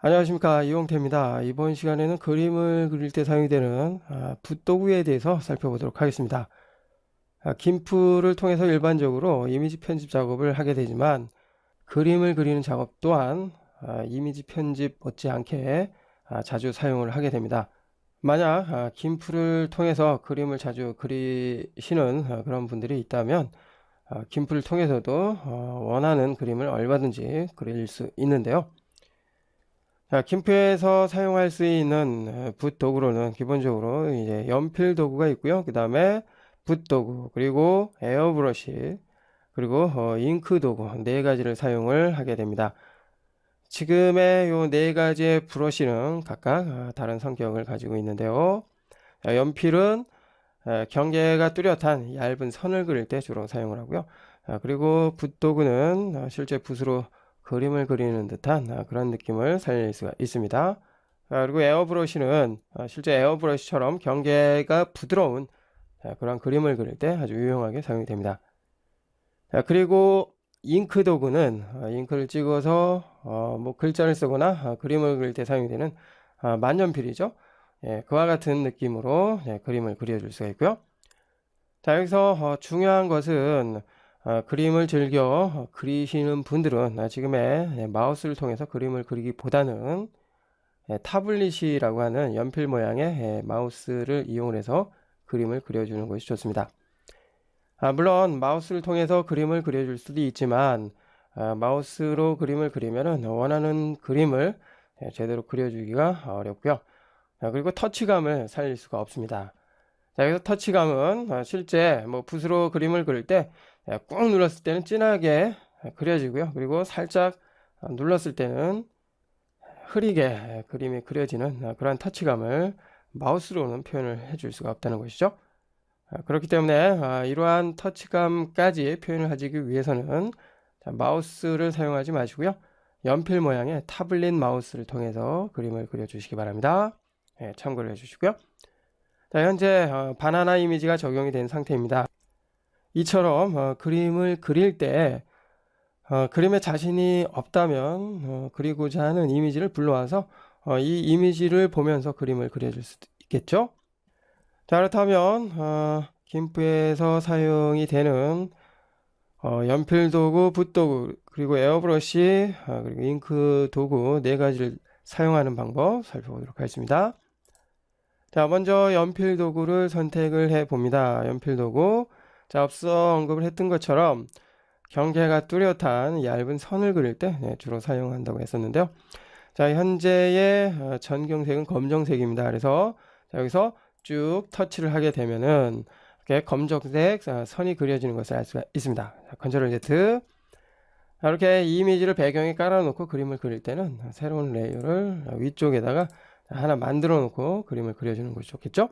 안녕하십니까, 이용태입니다. 이번 시간에는 그림을 그릴 때 사용이 되는 붓도구에 대해서 살펴보도록 하겠습니다. 김프를 통해서 일반적으로 이미지 편집 작업을 하게 되지만 그림을 그리는 작업 또한 이미지 편집 못지않게 자주 사용을 하게 됩니다. 만약 김프를 통해서 그림을 자주 그리시는 그런 분들이 있다면 김프를 통해서도 원하는 그림을 얼마든지 그릴 수 있는데요. 자, 김프에서 사용할 수 있는 붓 도구로는 기본적으로 이제 연필 도구가 있고요. 그 다음에 붓 도구, 그리고 에어브러시, 그리고 잉크 도구 네 가지를 사용을 하게 됩니다. 지금의 요 네 가지의 브러쉬는 각각 다른 성격을 가지고 있는데요. 연필은 경계가 뚜렷한 얇은 선을 그릴 때 주로 사용을 하고요. 그리고 붓 도구는 실제 붓으로 그림을 그리는 듯한 그런 느낌을 살릴 수가 있습니다. 그리고 에어브러쉬는 실제 에어브러쉬처럼 경계가 부드러운 그런 그림을 그릴 때 아주 유용하게 사용이 됩니다. 그리고 잉크 도구는 잉크를 찍어서 뭐 글자를 쓰거나 그림을 그릴 때 사용이 되는 만년필이죠. 그와 같은 느낌으로 그림을 그려줄 수가 있고요. 자, 여기서 중요한 것은 그림을 즐겨 그리시는 분들은 지금의 마우스를 통해서 그림을 그리기보다는 타블릿이라고 하는 연필 모양의 마우스를 이용해서 그림을 그려주는 것이 좋습니다. 물론 마우스를 통해서 그림을 그려줄 수도 있지만 마우스로 그림을 그리면 원하는 그림을 제대로 그려주기가 어렵고요. 그리고 터치감을 살릴 수가 없습니다. 자, 여기서 터치감은 실제 뭐 붓으로 그림을 그릴 때 꾹 눌렀을 때는 진하게 그려지고요. 그리고 살짝 눌렀을 때는 흐리게 그림이 그려지는 그러한 터치감을 마우스로는 표현을 해줄 수가 없다는 것이죠. 그렇기 때문에 이러한 터치감까지 표현을 하기 위해서는 마우스를 사용하지 마시고요. 연필 모양의 타블릿 마우스를 통해서 그림을 그려주시기 바랍니다. 참고를 해주시고요. 자, 현재 바나나 이미지가 적용이 된 상태입니다. 이처럼 그림을 그릴 때 그림에 자신이 없다면 그리고자 하는 이미지를 불러와서 이 이미지를 보면서 그림을 그려줄 수도 있겠죠. 자, 그렇다면 김프에서 사용이 되는 연필 도구, 붓 도구, 그리고 에어브러시, 그리고 잉크 도구 네 가지를 사용하는 방법 살펴보도록 하겠습니다. 자, 먼저 연필 도구를 선택을 해 봅니다. 연필 도구. 자, 앞서 언급을 했던 것처럼 경계가 뚜렷한 얇은 선을 그릴 때 주로 사용한다고 했었는데요. 자, 현재의 전경색은 검정색입니다. 그래서 자, 여기서 쭉 터치를 하게 되면은 이렇게 검정색 선이 그려지는 것을 알 수가 있습니다. 자, 컨트롤 Z. 이렇게 이미지를 배경에 깔아놓고 그림을 그릴 때는 새로운 레이어를 위쪽에다가 하나 만들어 놓고 그림을 그려주는 것이 좋겠죠.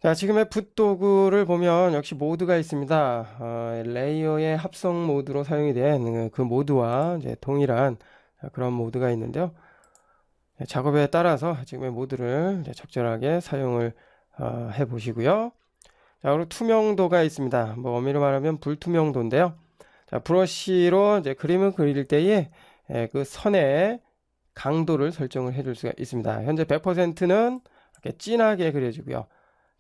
자, 지금의 붓 도구를 보면 역시 모드가 있습니다. 레이어의 합성 모드로 사용이 된 그 모드와 이제 동일한 그런 모드가 있는데요. 작업에 따라서 지금의 모드를 적절하게 사용을 해 보시고요. 자, 그리고 투명도가 있습니다. 뭐 엄밀히 말하면 불투명도인데요. 자, 브러쉬로 이제 그림을 그릴 때에 그 선의 강도를 설정을 해줄 수가 있습니다. 현재 100%는 이렇게 진하게 그려지고요.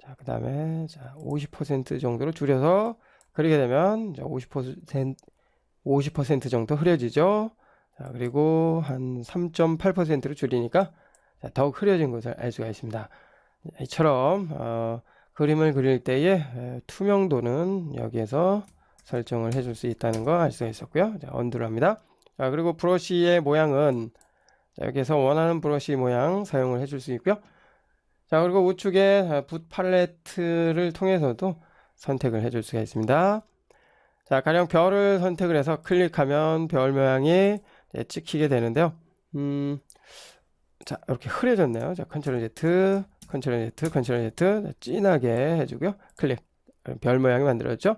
자, 그 다음에 50% 정도로 줄여서 그리게 되면 50% 정도 흐려지죠. 자, 그리고 한 3.8%로 줄이니까 더욱 흐려진 것을 알 수가 있습니다. 이처럼 그림을 그릴 때의 투명도는 여기에서 설정을 해줄 수 있다는 거 알 수가 있었고요. 자, 언두를 합니다. 자, 그리고 브러쉬의 모양은 여기서 원하는 브러쉬 모양 사용을 해줄 수 있고요. 자, 그리고 우측에 붓 팔레트를 통해서도 선택을 해줄 수가 있습니다. 자, 가령 별을 선택을 해서 클릭하면 별 모양이 찍히게 되는데요. 자, 이렇게 흐려졌네요. 자, 컨트롤 Z, 컨트롤 Z, 컨트롤 Z. 자, 진하게 해주고요. 클릭. 별 모양이 만들어졌죠.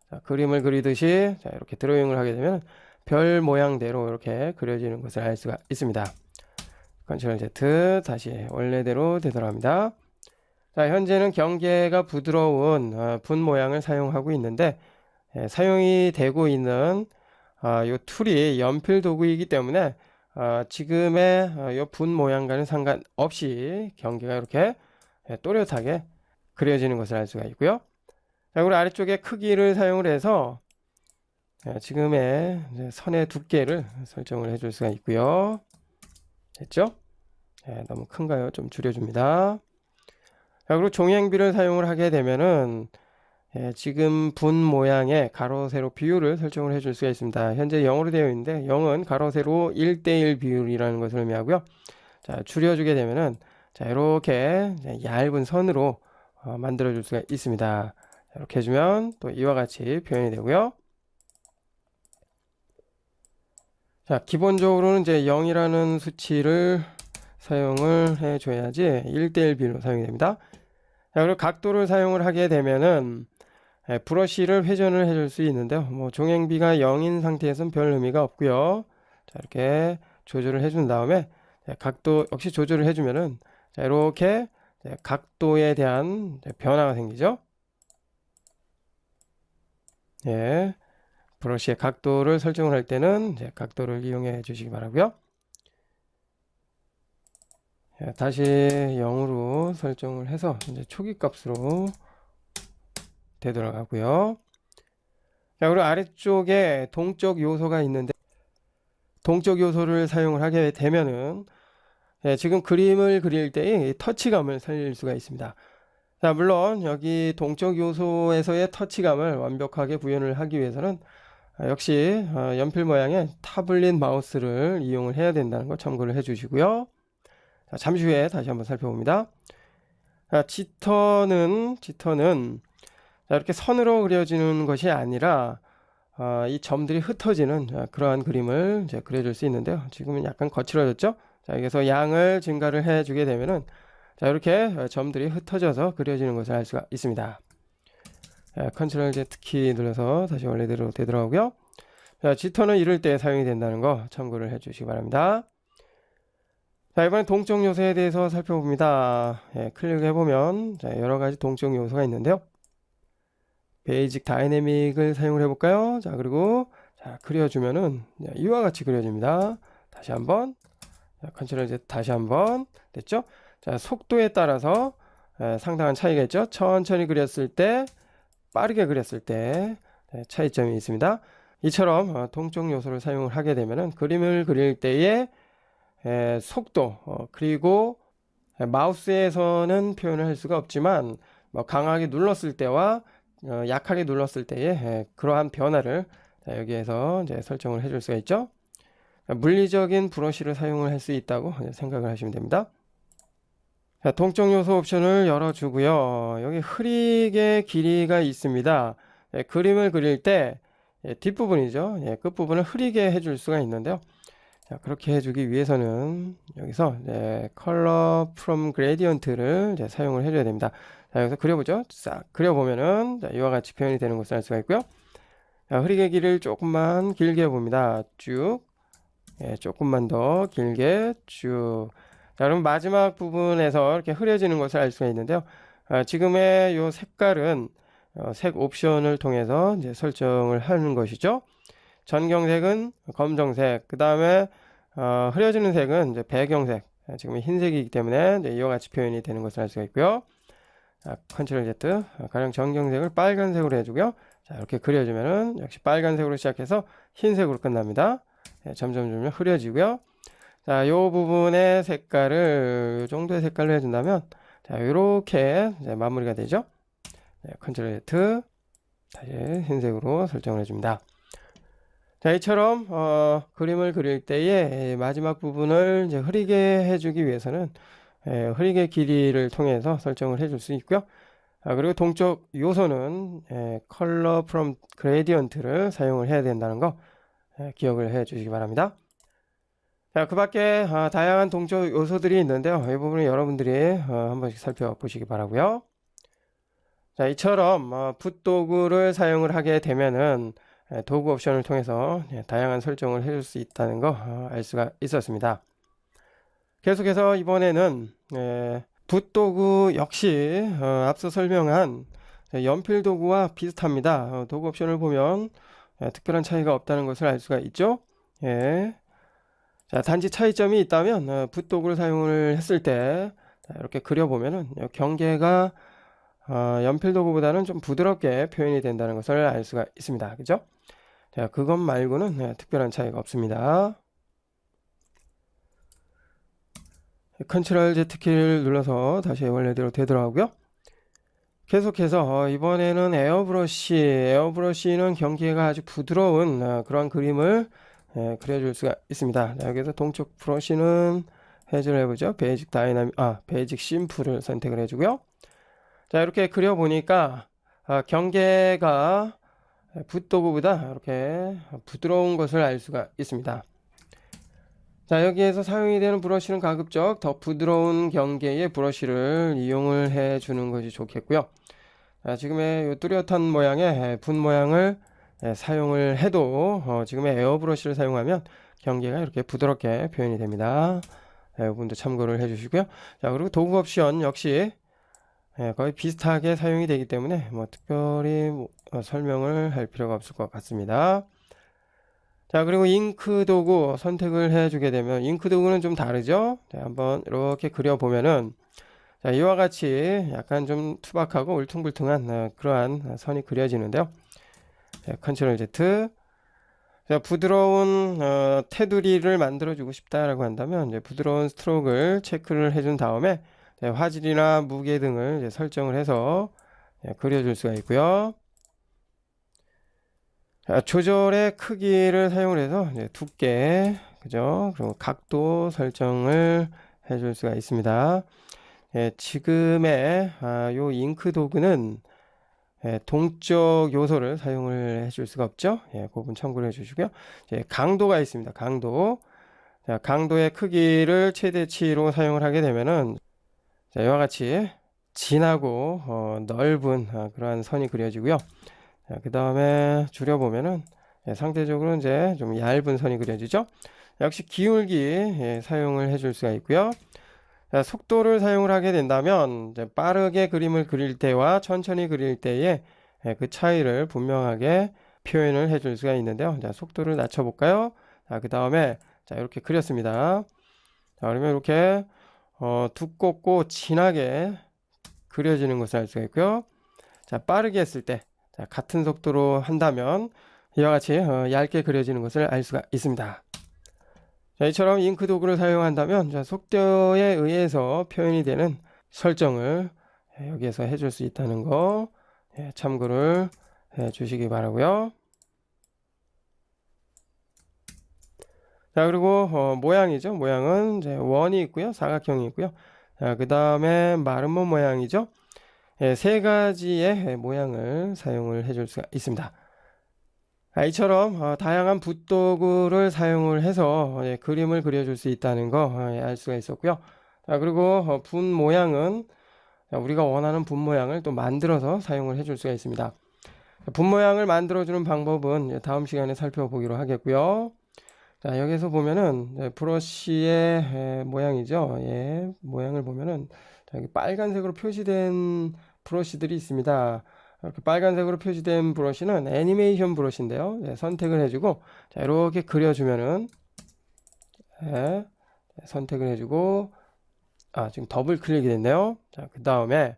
자, 그림을 그리듯이 자, 이렇게 드로잉을 하게 되면 별 모양대로 이렇게 그려지는 것을 알 수가 있습니다. 컨트롤 Z 다시 원래대로 되돌아갑니다. 자, 현재는 경계가 부드러운 붓 모양을 사용하고 있는데 사용이 되고 있는 이 툴이 연필 도구이기 때문에 지금의 요 분 모양과는 상관없이 경계가 이렇게 또렷하게 그려지는 것을 알 수가 있고요. 자, 그리고 아래쪽에 크기를 사용을 해서 지금의 이제 선의 두께를 설정을 해줄 수가 있고요. 됐죠? 너무 큰가요? 좀 줄여줍니다. 자, 그리고 종횡비를 사용을 하게 되면은 지금 분 모양의 가로 세로 비율을 설정을 해줄 수가 있습니다. 현재 0으로 되어 있는데 0은 가로 세로 1대1 비율이라는 것을 의미하고요. 자, 줄여주게 되면은 자, 이렇게 얇은 선으로 만들어 줄 수가 있습니다. 이렇게 해주면 또 이와 같이 표현이 되고요. 자, 기본적으로는 이제 0이라는 수치를 사용을 해줘야지 1대1 비율로 사용이 됩니다. 자, 그리고 각도를 사용을 하게 되면은 브러쉬를 회전을 해줄 수 있는데요. 뭐 종횡비가 0인 상태에서는 별 의미가 없고요. 자, 이렇게 조절을 해준 다음에 각도 역시 조절을 해주면은 자, 이렇게 각도에 대한 변화가 생기죠. 예, 브러쉬의 각도를 설정을 할 때는 각도를 이용해 주시기 바라고요. 다시 0으로 설정을 해서 이제 초기 값으로 되돌아가고요. 자, 그리고 아래쪽에 동적 요소가 있는데 동적 요소를 사용을 하게 되면은 지금 그림을 그릴 때 터치감을 살릴 수가 있습니다. 자, 물론 여기 동적 요소에서의 터치감을 완벽하게 구현을 하기 위해서는 역시 연필 모양의 타블릿 마우스를 이용을 해야 된다는 거 참고를 해 주시고요. 자, 잠시 후에 다시 한번 살펴봅니다. 자, 짙어는 자, 이렇게 선으로 그려지는 것이 아니라 이 점들이 흩어지는 그러한 그림을 이제 그려줄 수 있는데요. 지금은 약간 거칠어졌죠? 자, 여기서 양을 증가를 해주게 되면은 자, 이렇게 점들이 흩어져서 그려지는 것을 알 수가 있습니다. 컨트롤 Z 키 눌러서 다시 원래대로 되돌아오고요. 자, 짙어는 이럴 때 사용이 된다는 거 참고를 해 주시기 바랍니다. 자, 이번엔 동적 요소에 대해서 살펴봅니다. 클릭을 해보면 자, 여러 가지 동적 요소가 있는데요. 베이직 다이내믹을 사용을 해볼까요? 자, 그리고 자, 그려주면은 이와 같이 그려집니다. 다시 한번 컨트롤 Z 다시 한번 됐죠? 자, 속도에 따라서 상당한 차이가 있죠. 천천히 그렸을 때, 빠르게 그렸을 때 차이점이 있습니다. 이처럼 동적 요소를 사용을 하게 되면은 그림을 그릴 때의 속도 그리고 마우스에서는 표현을 할 수가 없지만 뭐 강하게 눌렀을 때와 약하게 눌렀을 때의 그러한 변화를 여기에서 이제 설정을 해줄 수가 있죠. 물리적인 브러쉬를 사용을 할 수 있다고 생각을 하시면 됩니다. 자, 동적 요소 옵션을 열어주고요. 여기 흐릿의 길이가 있습니다. 그림을 그릴 때 뒷부분이죠. 끝부분을 흐리게 해줄 수가 있는데요. 자, 그렇게 해주기 위해서는 여기서 컬러 프롬 그레디언트를 사용을 해줘야 됩니다. 자, 여기서 그려보죠. 싹 그려보면은 이와 같이 표현이 되는 것을 알 수가 있고요. 자, 흐리게 길이를 조금만 길게 봅니다. 쭉. 조금만 더 길게 쭉. 자, 그럼 마지막 부분에서 이렇게 흐려지는 것을 알 수가 있는데요. 지금의 이 색깔은 색 옵션을 통해서 이제 설정을 하는 것이죠. 전경색은 검정색, 그 다음에 흐려지는 색은 이제 배경색, 지금 흰색이기 때문에 이제 이와 같이 표현이 되는 것을 알 수가 있고요. 컨트롤 Z, 가령 전경색을 빨간색으로 해주고요. 자, 이렇게 그려주면은 역시 빨간색으로 시작해서 흰색으로 끝납니다. 점점 흐려지고요. 자, 요 부분의 색깔을 요 정도의 색깔로 해준다면 자, 요렇게 마무리가 되죠. 컨트롤 Z 다시 흰색으로 설정을 해줍니다. 자, 이처럼 그림을 그릴 때의 마지막 부분을 이제 흐리게 해주기 위해서는 흐리게 길이를 통해서 설정을 해줄 수 있고요. 그리고 동적 요소는 컬러 프롬 그레디언트를 사용을 해야 된다는 거 기억을 해 주시기 바랍니다. 자, 그 밖에 다양한 동적 요소들이 있는데요. 이 부분은 여러분들이 한 번씩 살펴보시기 바라고요. 자, 이처럼 붓도구를 사용을 하게 되면은 도구 옵션을 통해서 다양한 설정을 해줄 수 있다는 거 알 수가 있었습니다. 계속해서 이번에는 붓도구 역시 앞서 설명한 연필 도구와 비슷합니다. 도구 옵션을 보면 특별한 차이가 없다는 것을 알 수가 있죠. 예. 자, 단지 차이점이 있다면 붓도구를 사용을 했을 때 이렇게 그려보면은 경계가 연필 도구보다는 좀 부드럽게 표현이 된다는 것을 알 수가 있습니다. 그죠? 자, 그것 말고는 특별한 차이가 없습니다. 컨트롤 Z 키를 눌러서 다시 원래대로 되더라고요. 계속해서 이번에는 에어브러쉬는 경계가 아주 부드러운 그러한 그림을 그려줄 수가 있습니다. 자, 여기서 동쪽 브러쉬는 해제를 해보죠. 베이직 심플을 선택을 해주고요. 자, 이렇게 그려보니까 경계가 붓도구보다 이렇게 부드러운 것을 알 수가 있습니다. 자, 여기에서 사용이 되는 브러쉬는 가급적 더 부드러운 경계의 브러쉬를 이용을 해 주는 것이 좋겠고요. 지금의 요 뚜렷한 모양의 붓 모양을 사용을 해도 지금의 에어 브러쉬를 사용하면 경계가 이렇게 부드럽게 표현이 됩니다. 이분도 참고를 해 주시고요. 자, 그리고 도구 옵션 역시 거의 비슷하게 사용이 되기 때문에 뭐 특별히 설명을 할 필요가 없을 것 같습니다. 자, 그리고 잉크 도구 선택을 해주게 되면 잉크 도구는 좀 다르죠. 자, 한번 이렇게 그려보면은 자, 이와 같이 약간 좀 투박하고 울퉁불퉁한 그러한 선이 그려지는데요. 자, 컨트롤 Z. 자, 부드러운 테두리를 만들어주고 싶다라고 한다면 이제 부드러운 스트로크를 체크를 해준 다음에 화질이나 무게 등을 이제 설정을 해서 그려줄 수가 있고요. 자, 조절의 크기를 사용을 해서 이제 두께, 그죠? 그리고 각도 설정을 해줄 수가 있습니다. 지금의 요 잉크 도구는 동적 요소를 사용을 해줄 수가 없죠. 그 부분 참고를 해주시고요. 강도가 있습니다. 강도. 자, 강도의 크기를 최대치로 사용을 하게 되면은 자, 이와 같이 진하고 넓은 그러한 선이 그려지고요. 그 다음에 줄여보면은 상대적으로 이제 좀 얇은 선이 그려지죠. 역시 기울기 사용을 해줄 수가 있고요. 자, 속도를 사용을 하게 된다면 이제 빠르게 그림을 그릴 때와 천천히 그릴 때의 그 차이를 분명하게 표현을 해줄 수가 있는데요. 자, 속도를 낮춰볼까요? 자, 그 다음에 자, 이렇게 그렸습니다. 자, 그러면 이렇게 두껍고 진하게 그려지는 것을 알 수가 있고요. 자, 빠르게 했을 때 자, 같은 속도로 한다면 이와 같이 얇게 그려지는 것을 알 수가 있습니다. 자, 이처럼 잉크 도구를 사용한다면 자, 속도에 의해서 표현이 되는 설정을 여기에서 해줄 수 있다는 거 참고를 해 주시기 바라고요. 자, 그리고 모양이죠. 모양은 이제 원이 있고요, 사각형이 있고요. 자, 그 다음에 마름모 모양이죠. 세 가지의 모양을 사용을 해줄 수가 있습니다. 이처럼 다양한 붓도구를 사용을 해서 그림을 그려줄 수 있다는 거 알 수가 있었고요. 자, 그리고 붓 모양은 우리가 원하는 붓 모양을 또 만들어서 사용을 해줄 수가 있습니다. 붓 모양을 만들어주는 방법은 다음 시간에 살펴보기로 하겠고요. 자, 여기서 보면은 브러쉬의 모양이죠. 모양을 보면은 여기 빨간색으로 표시된 브러쉬들이 있습니다. 이렇게 빨간색으로 표시된 브러쉬는 애니메이션 브러쉬인데요. 선택을 해주고 자, 이렇게 그려주면은 선택을 해주고 지금 더블 클릭이 됐네요. 자, 그 다음에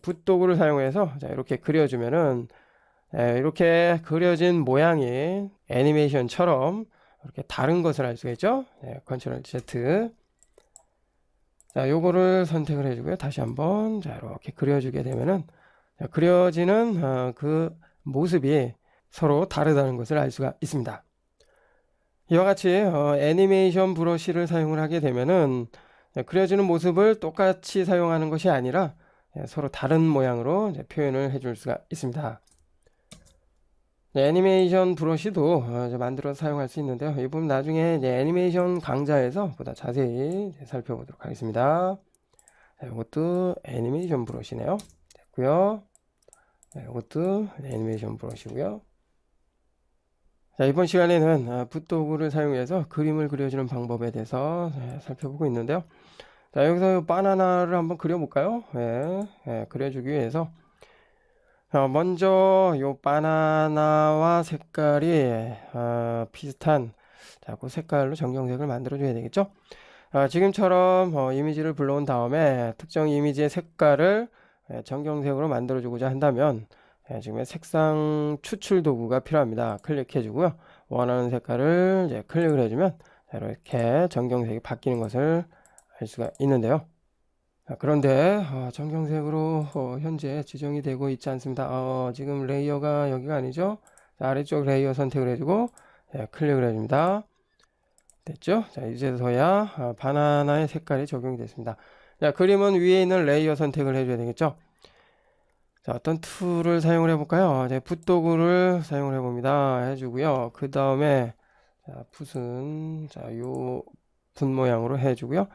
붓도구를 사용해서 자, 이렇게 그려주면은 이렇게 그려진 모양이 애니메이션처럼 이렇게 다른 것을 알 수가 있죠. 컨트롤 Z. 자, 요거를 선택을 해주고요. 다시 한번 자, 이렇게 그려주게 되면은 자, 그려지는 그 모습이 서로 다르다는 것을 알 수가 있습니다. 이와 같이 애니메이션 브러쉬를 사용을 하게 되면은 그려지는 모습을 똑같이 사용하는 것이 아니라 서로 다른 모양으로 표현을 해줄 수가 있습니다. 애니메이션 브러쉬도 만들어서 사용할 수 있는데요. 이 부분 나중에 애니메이션 강좌에서 보다 자세히 살펴보도록 하겠습니다. 이것도 애니메이션 브러쉬네요. 됐고요. 이것도 애니메이션 브러쉬고요. 자, 이번 시간에는 붓도구를 사용해서 그림을 그려주는 방법에 대해서 살펴보고 있는데요. 자, 여기서 바나나를 한번 그려볼까요? 그려주기 위해서 먼저 요 바나나와 색깔이 비슷한 자, 그 색깔로 정경색을 만들어 줘야 되겠죠. 지금처럼 이미지를 불러온 다음에 특정 이미지의 색깔을 정경색으로 만들어 주고자 한다면 지금의 색상 추출 도구가 필요합니다. 클릭해 주고요. 원하는 색깔을 이제 클릭을 해주면 이렇게 정경색이 바뀌는 것을 알 수가 있는데요. 그런데 정경색으로 현재 지정이 되고 있지 않습니다. 지금 레이어가 여기가 아니죠. 자, 아래쪽 레이어 선택을 해주고 클릭을 해줍니다. 됐죠? 자, 이제서야 바나나의 색깔이 적용이 됐습니다. 자, 그림은 위에 있는 레이어 선택을 해줘야 되겠죠? 자, 어떤 툴을 사용을 해볼까요? 붓도구를 사용을 해봅니다. 해주고요. 그 다음에 붓은 요 붓 모양으로 해주고요.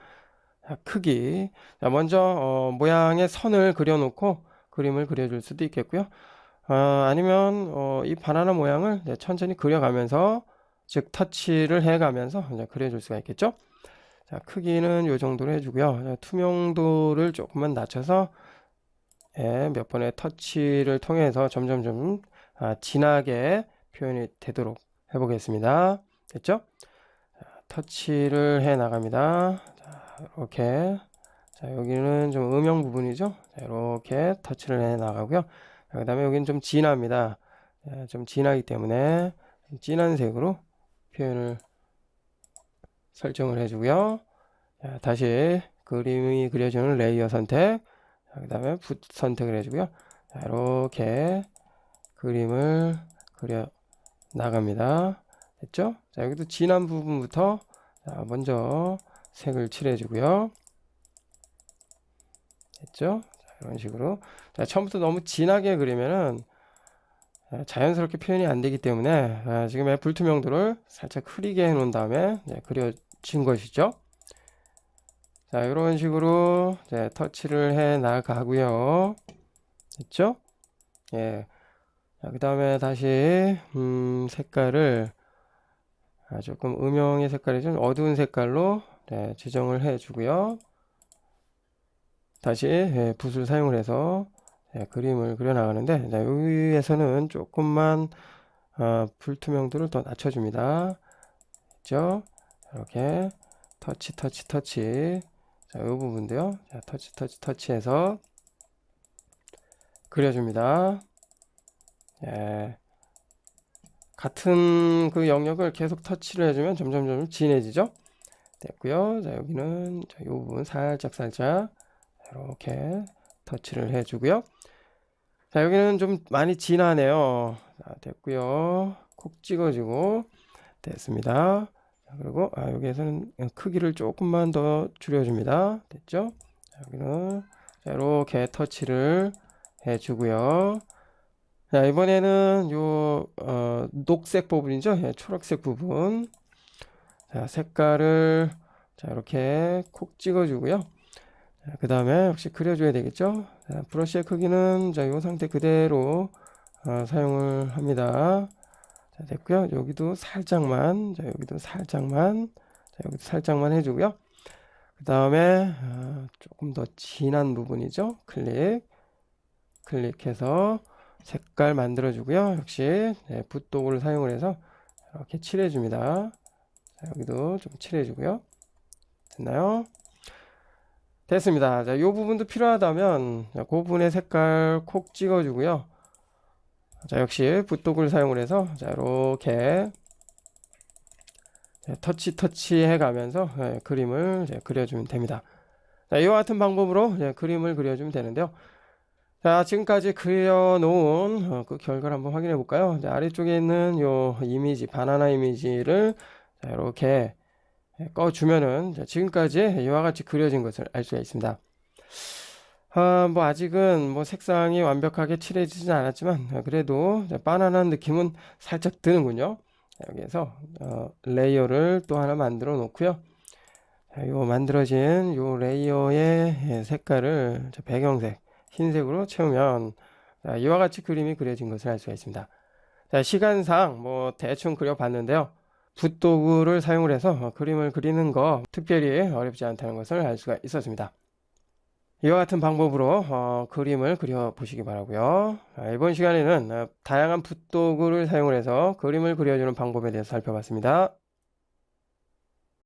크기. 자, 먼저 모양의 선을 그려놓고 그림을 그려줄 수도 있겠고요. 아니면 이 바나나 모양을 천천히 그려가면서, 즉 터치를 해가면서 이제 그려줄 수가 있겠죠. 자, 크기는 요 정도로 해주고요. 투명도를 조금만 낮춰서 몇 번의 터치를 통해서 점점 진하게 표현이 되도록 해보겠습니다. 됐죠? 자, 터치를 해 나갑니다. 이렇게. 자, 여기는 좀 음영 부분이죠. 자, 이렇게 터치를 해 나가고요. 그 다음에 여기는 좀 진합니다. 좀 진하기 때문에 진한 색으로 표현을 설정을 해주고요. 자, 다시 그림이 그려지는 레이어 선택, 그 다음에 붓 선택을 해주고요. 자, 이렇게 그림을 그려 나갑니다. 됐죠? 자, 여기도 진한 부분부터 먼저 색을 칠해주고요. 됐죠? 자, 이런 식으로. 자, 처음부터 너무 진하게 그리면은 자연스럽게 표현이 안 되기 때문에 지금의 불투명도를 살짝 흐리게 해 놓은 다음에 그려진 것이죠. 자, 이런 식으로 터치를 해 나가고요. 됐죠? 예. 자, 그 다음에 다시 색깔을 조금 음영의 색깔이 좀 어두운 색깔로 지정을 해 주고요. 다시 붓을 사용을 해서 그림을 그려 나가는데, 여기에서는 조금만 불투명도를 더 낮춰줍니다. 그렇죠? 이렇게 터치. 자, 이 부분도요. 자, 터치해서 그려줍니다. 같은 그 영역을 계속 터치를 해주면 점점 진해지죠. 됐고요. 자, 여기는 이 부분 살짝 이렇게 터치를 해주고요. 자, 여기는 좀 많이 진하네요. 자, 됐고요. 콕 찍어주고 됐습니다. 자, 그리고 여기에서는 크기를 조금만 더 줄여줍니다. 됐죠? 자, 여기는 이렇게 터치를 해주고요. 자, 이번에는 요 녹색 부분이죠. 초록색 부분. 자, 색깔을 이렇게 콕 찍어주고요. 그 다음에 역시 그려줘야 되겠죠. 자, 브러쉬의 크기는 이 상태 그대로 사용을 합니다. 자, 됐고요. 여기도 살짝만, 여기도 살짝만 해주고요. 그 다음에 조금 더 진한 부분이죠. 클릭해서 색깔 만들어주고요. 역시 붓도구를 사용을 해서 이렇게 칠해줍니다. 자, 여기도 좀 칠해주고요. 됐나요? 됐습니다. 자, 이 부분도 필요하다면 그 부분의 색깔 콕 찍어주고요. 자, 역시 붓도구를 사용을 해서 이렇게 터치 해가면서 그림을 그려주면 됩니다. 자, 이와 같은 방법으로 그림을 그려주면 되는데요. 자, 지금까지 그려놓은 그 결과를 한번 확인해 볼까요? 자, 아래쪽에 있는 요 이미지, 바나나 이미지를 이렇게 꺼주면은 지금까지 이와 같이 그려진 것을 알 수가 있습니다. 뭐 아직은 뭐 색상이 완벽하게 칠해지진 않았지만 그래도 바나나 느낌은 살짝 드는군요. 여기에서 레이어를 또 하나 만들어 놓고요. 요 만들어진 요 레이어의 색깔을 배경색 흰색으로 채우면 이와 같이 그림이 그려진 것을 알 수가 있습니다. 자, 시간상 뭐 대충 그려봤는데요. 붓도구를 사용을 해서 그림을 그리는 거 특별히 어렵지 않다는 것을 알 수가 있었습니다. 이와 같은 방법으로 그림을 그려 보시기 바라고요. 이번 시간에는 다양한 붓도구를 사용을 해서 그림을 그려주는 방법에 대해서 살펴봤습니다.